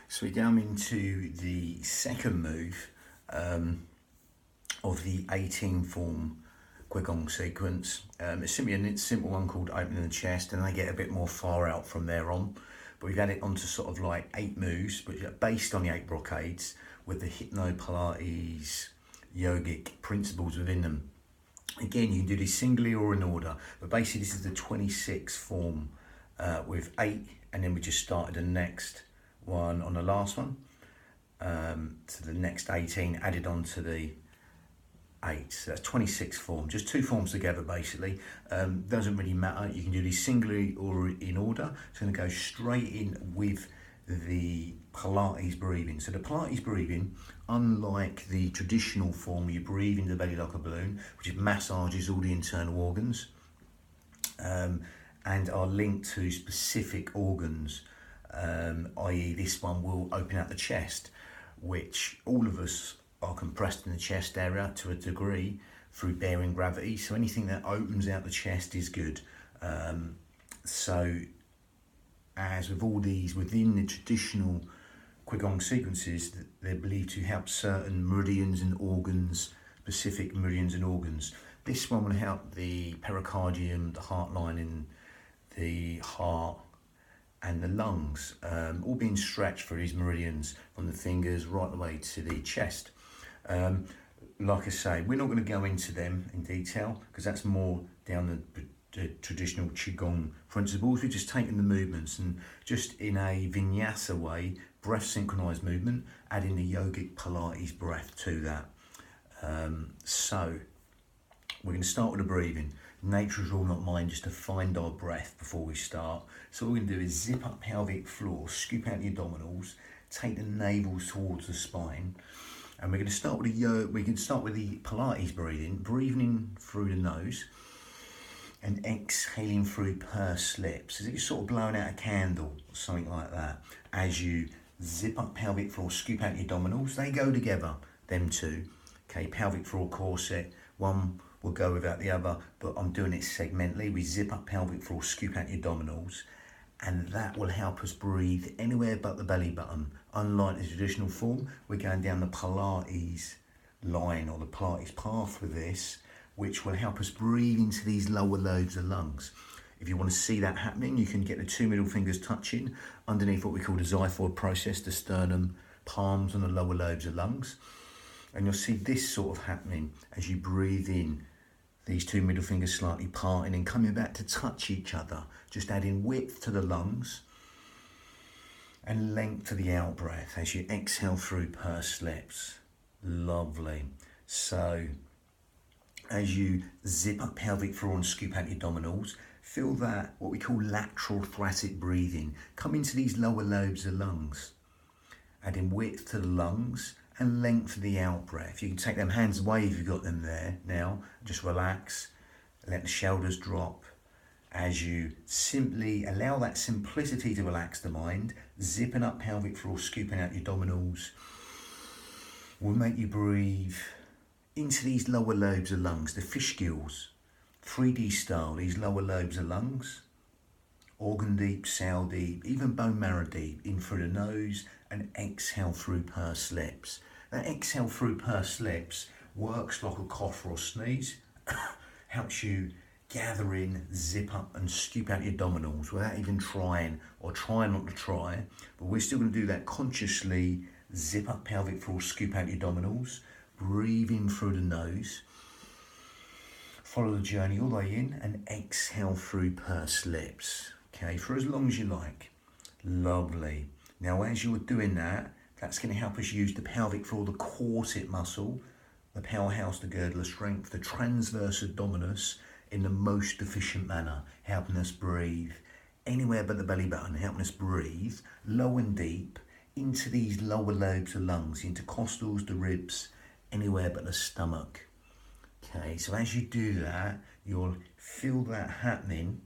So we're going into the second move of the 18 form qigong sequence. It's simply a simple one called opening the chest, and they get a bit more far out from there on. But we've added onto sort of like 8 moves, which are based on the 8 brocades with the hypno Pilates yogic principles within them. Again, you can do this singly or in order, but basically this is the 26th form with 8, and then we just started the next one on the last one. So the next 18 added on to the 8, so that's 26 form, just 2 forms together basically. Doesn't really matter, you can do these singly or in order. So I'm going to go straight in with the Pilates breathing. So the Pilates breathing, unlike the traditional form, you breathe into the belly like a balloon, which massages all the internal organs and are linked to specific organs, i.e. this one will open out the chest, which all of us are compressed in the chest area to a degree through bearing gravity. So anything that opens out the chest is good. So as with all these within the traditional qigong sequences, they're believed to help certain meridians and organs, specific meridians and organs. This one will help the pericardium, the heart lining, the heart and the lungs, all being stretched for these meridians from the fingers right the way to the chest. Like I say, we're not going to go into them in detail because that's more down the traditional qigong principles. We're just taking the movements and just in a vinyasa way, breath synchronized movement, adding the yogic Pilates breath to that. So we're going to start with the breathing. Nature's rule, not mine, just to find our breath before we start. So what we're going to do is zip up pelvic floor, scoop out the abdominals, take the navels towards the spine, and we're going to start with the Pilates breathing in through the nose and exhaling through pursed lips, as if you're sort of blowing out a candle or something like that. As you zip up pelvic floor, scoop out your abdominals, they go together, them two. Okay, pelvic floor corset, one will go without the other, but I'm doing it segmentally. We zip up pelvic floor, scoop out your abdominals, and that will help us breathe anywhere but the belly button. Unlike the traditional form, we're going down the Pilates line or the Pilates path with this, which will help us breathe into these lower lobes of lungs. If you want to see that happening, you can get the 2 middle fingers touching underneath what we call the xiphoid process, the sternum, palms on the lower lobes of lungs. And you'll see this sort of happening as you breathe in, these 2 middle fingers slightly parting and coming back to touch each other, just adding width to the lungs and length to the out breath as you exhale through pursed lips. Lovely. So as you zip up pelvic floor and scoop out your abdominals, feel that, what we call lateral thoracic breathing, come into these lower lobes of lungs, adding width to the lungs and length to the out breath. You can take them hands away if you've got them there now. Just relax, let the shoulders drop. As you simply allow that simplicity to relax the mind, zipping up pelvic floor, scooping out your abdominals, will make you breathe into these lower lobes of lungs, the fish gills, 3D style, these lower lobes of lungs, organ deep, cell deep, even bone marrow deep, in through the nose and exhale through pursed lips. That exhale through pursed lips works like a cough or a sneeze, helps you gather in, zip up and scoop out your abdominals without even trying, or trying not to try, but we're still going to do that consciously. Zip up pelvic floor, scoop out your abdominals, breathe in through the nose, follow the journey all the way in and exhale through pursed lips, okay, for as long as you like. Lovely. Now as you're doing that, that's going to help us use the pelvic floor, the quartet muscle, the powerhouse, the girdle of strength, the transverse abdominis in the most efficient manner, helping us breathe anywhere but the belly button, helping us breathe low and deep into these lower lobes of lungs, the intercostals, the ribs, anywhere but the stomach. Okay, so as you do that, you'll feel that happening,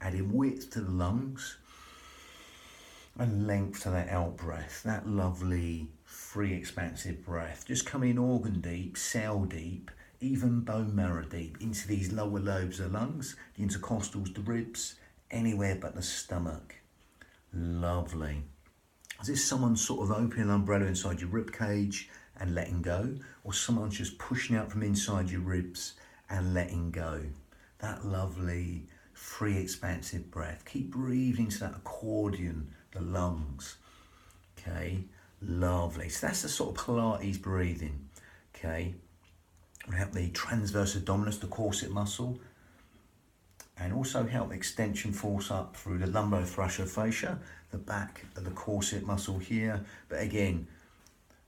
adding width to the lungs and length to that out breath, that lovely free expansive breath, just coming organ deep, cell deep, even bone marrow deep into these lower lobes of lungs, the intercostals, the ribs, anywhere but the stomach. Lovely. Is this someone sort of opening an umbrella inside your rib cage and letting go? Or someone's just pushing out from inside your ribs and letting go? That lovely, free, expansive breath. Keep breathing into that accordion, the lungs. Okay, lovely. So that's the sort of Pilates breathing. Okay, will help the transverse abdominis, the corset muscle, and also help extension force up through the lumbothoracial fascia, the back of the corset muscle here. But again,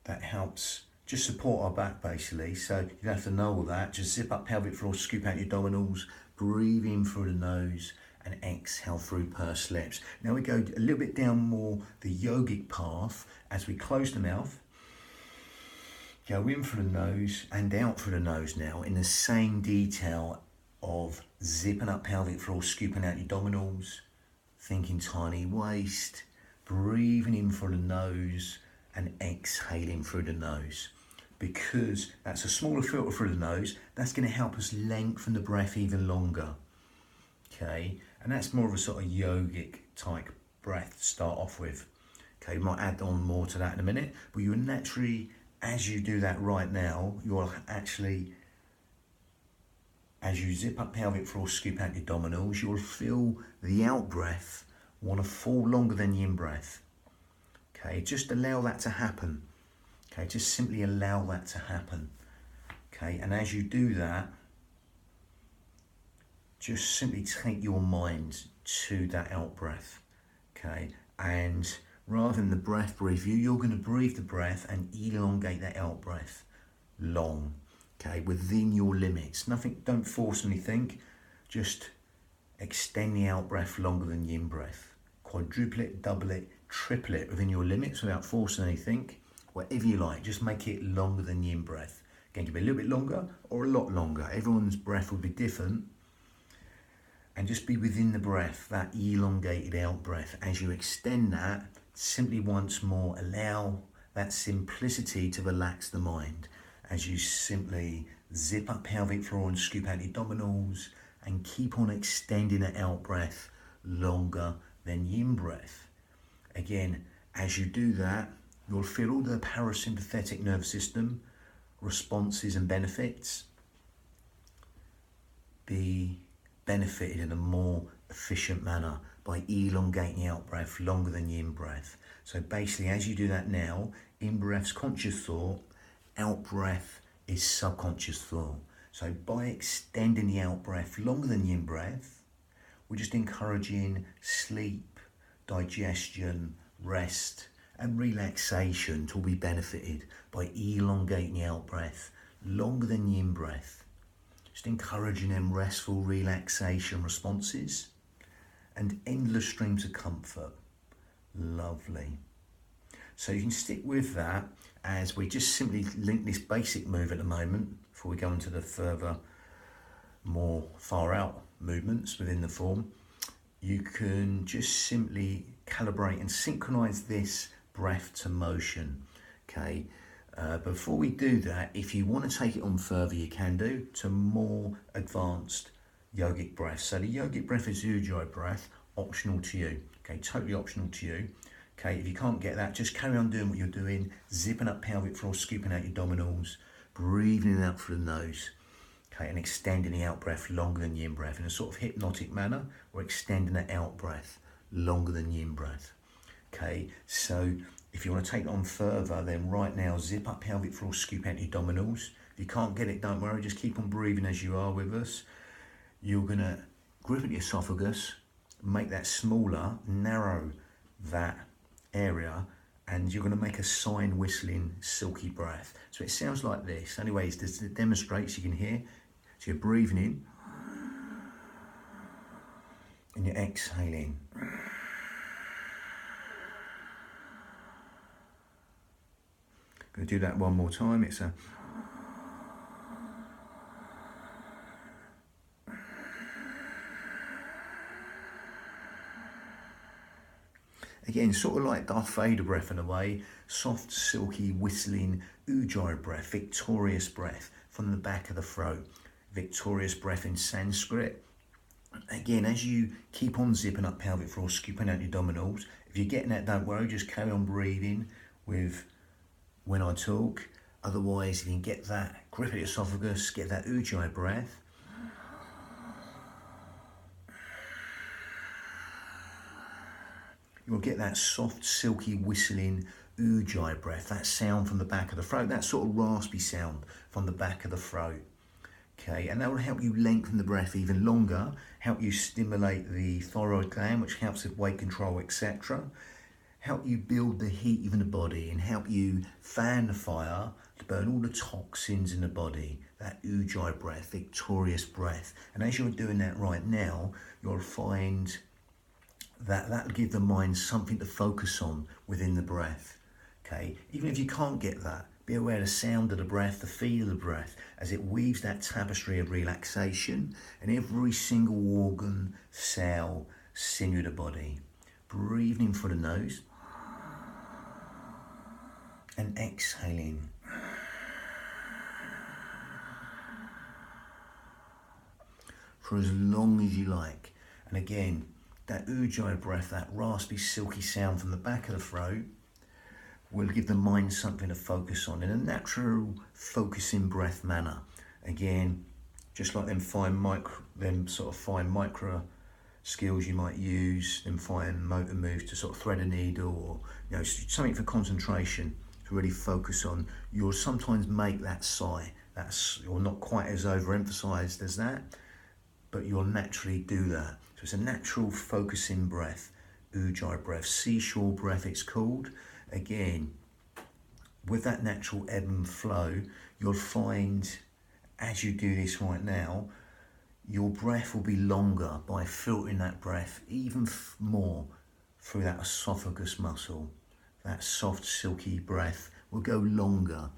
that helps just support our back basically. So you don't have to know all that. Just zip up pelvic floor, scoop out your abdominals, breathe in through the nose and exhale through pursed lips. Now we go a little bit down more the yogic path as we close the mouth. Go in through the nose and out through the nose now in the same detail of zipping up pelvic floor, scooping out your abdominals, thinking tiny waist, breathing in through the nose and exhaling through the nose. Because that's a smaller filter through the nose, that's going to help us lengthen the breath even longer. Okay, and that's more of a sort of yogic type breath to start off with. Okay, we might add on more to that in a minute, but you naturally, as you do that right now, you'll actually, as you zip up pelvic floor, scoop out your abdominals, you'll feel the out breath want to fall longer than the in breath. Okay, just allow that to happen. Okay, just simply allow that to happen. Okay, and as you do that, just simply take your mind to that out breath. Okay, and rather than the breath breathe you, you're going to breathe the breath and elongate that out breath long. Okay, within your limits. Nothing, don't force anything. Just extend the out breath longer than the in breath. Quadruple it, double it, triple it within your limits without forcing anything. Whatever you like, just make it longer than the in breath. Again, it can be a little bit longer or a lot longer. Everyone's breath will be different. And just be within the breath, that elongated out breath. As you extend that, simply once more allow that simplicity to relax the mind. As you simply zip up pelvic floor and scoop out the abdominals and keep on extending the out breath longer than the in breath. Again, as you do that, you'll feel all the parasympathetic nervous system responses and benefits be benefited in a more efficient manner by elongating the out breath longer than the in breath. So basically, as you do that now, in breath's conscious thought, out breath is subconscious thought. So by extending the out breath longer than the in breath, we're just encouraging sleep, digestion, rest and relaxation to be benefited by elongating the out breath longer than the in breath. Just encouraging them restful relaxation responses and endless streams of comfort. Lovely. So you can stick with that as we just simply link this basic move at the moment before we go into the further, more far out movements within the form. You can just simply calibrate and synchronize this breath to motion. Okay. Before we do that, if you want to take it on further, you can do to more advanced yogic breath. So the yogic breath is ujjayi breath, optional to you. Okay, totally optional to you. Okay, if you can't get that, just carry on doing what you're doing, zipping up pelvic floor, scooping out your abdominals, breathing it out through the nose. Okay, and extending the out breath longer than the in breath in a sort of hypnotic manner. We're extending the out breath longer than the in breath. Okay, so if you want to take it on further, then right now, zip up pelvic floor, scoop out your abdominals. If you can't get it, don't worry, just keep on breathing as you are with us. You're going to grip at your esophagus, make that smaller, narrow that area, and you're going to make a sign whistling, silky breath. So it sounds like this. Anyways, this demonstrates, you can hear. So you're breathing in, and you're exhaling. Going to do that one more time. It's a again, sort of like Darth Vader breath in a way, soft, silky, whistling, ujjayi breath, victorious breath from the back of the throat, victorious breath in Sanskrit. Again, as you keep on zipping up pelvic floor, scooping out your abdominals, If you're getting that, don't worry, just carry on breathing with when I talk. Otherwise, if you can get that grip at the esophagus, get that ujjayi breath. You'll get that soft, silky, whistling ujjayi breath, that sound from the back of the throat, that sort of raspy sound from the back of the throat. Okay, and that will help you lengthen the breath even longer, help you stimulate the thyroid gland, which helps with weight control, etc. Help you build the heat in the body and help you fan the fire to burn all the toxins in the body. That ujjayi breath, victorious breath. And as you're doing that right now, you'll find that that'll give the mind something to focus on within the breath. Okay, even if you can't get that, be aware of the sound of the breath, the feel of the breath, as it weaves that tapestry of relaxation in every single organ, cell, sinew of the body. Breathing in through the nose and exhaling. For as long as you like. And again, that ujjayi breath, that raspy, silky sound from the back of the throat, will give the mind something to focus on in a natural, focusing breath manner. Again, just like them sort of fine micro skills you might use, them fine motor moves to sort of thread a needle, or something for concentration to really focus on. You'll sometimes make that sigh. You're not quite as overemphasized as that, but you'll naturally do that. So it's a natural focusing breath, ujjayi breath, seashore breath it's called. Again, with that natural ebb and flow, you'll find as you do this right now, your breath will be longer by filtering that breath even more through that esophagus muscle. That soft, silky breath will go longer,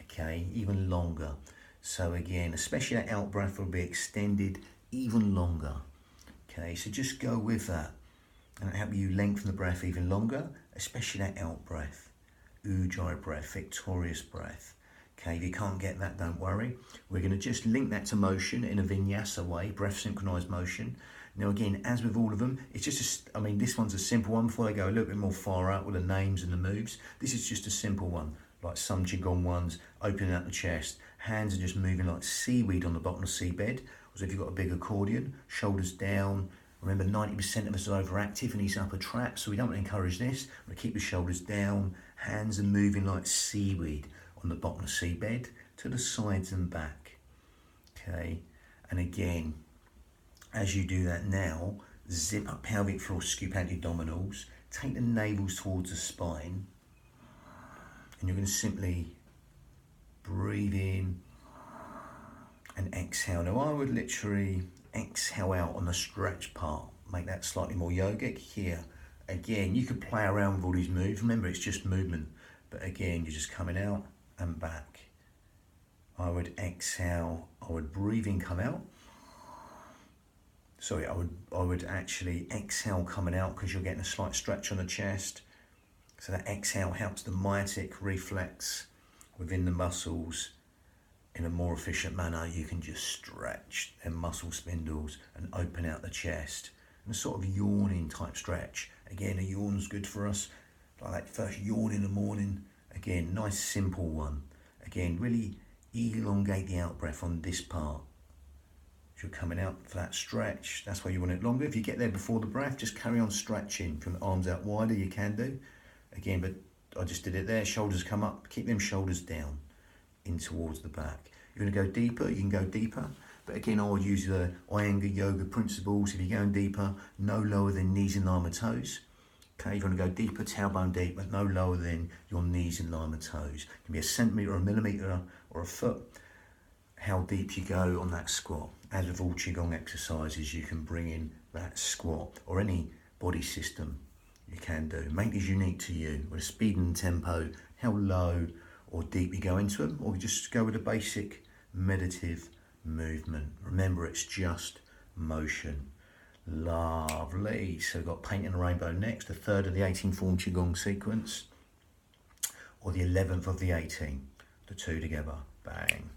okay, even longer. So again, especially that out breath will be extended even longer. Okay, so just go with that and it'll help you lengthen the breath even longer, especially that out breath, ujjayi breath, victorious breath. Okay, if you can't get that, don't worry. We're going to just link that to motion in a vinyasa way, breath synchronized motion. Now again, as with all of them, it's just, this one's a simple one before I go a little bit more far out with the names and the moves. This is just a simple one, like some qigong ones, opening out the chest, hands are just moving like seaweed on the bottom of the seabed, as if you've got a big accordion, shoulders down. Remember, 90% of us are overactive in these upper traps, so we don't want to encourage this. We keep the shoulders down, hands are moving like seaweed on the bottom of the seabed to the sides and back. Okay, and again, as you do that now, zip up pelvic floor, scoop out your abdominals, take the navels towards the spine, and you're going to simply breathe in and exhale. Now I would literally exhale out on the stretch part, make that slightly more yogic here. Again, you could play around with all these moves. Remember, it's just movement, but again, you're just coming out and back. I would exhale, I would breathe in, come out. Sorry, I would actually exhale coming out because you're getting a slight stretch on the chest. So that exhale helps the myotic reflex within the muscles in a more efficient manner. You can just stretch them muscle spindles and open out the chest. And a sort of yawning type stretch. Again, a yawn's good for us. Like that first yawn in the morning. Again, nice simple one. Again, really elongate the out breath on this part. As you're coming out for that stretch, that's why you want it longer. If you get there before the breath, just carry on stretching. From the arms out wider, you can do. Again, but I just did it there. Shoulders come up, keep them shoulders down, in towards the back. You're going to go deeper, you can go deeper. But again, I would use the Iyengar yoga principles. If you're going deeper, no lower than knees in line with toes. Okay, if you want to go deeper, tailbone deep, but no lower than your knees in line with toes. It can be a centimetre, a millimetre, or a foot. How deep you go on that squat. As with all qigong exercises, you can bring in that squat or any body system you can do. Make these unique to you with a speed and tempo, how low or deep you go into them, or you just go with a basic meditative movement. Remember, it's just motion. Lovely. So we've got Painting a Rainbow next, the third of the 18 form qigong sequence, or the 11th of the 18, the two together. Bang.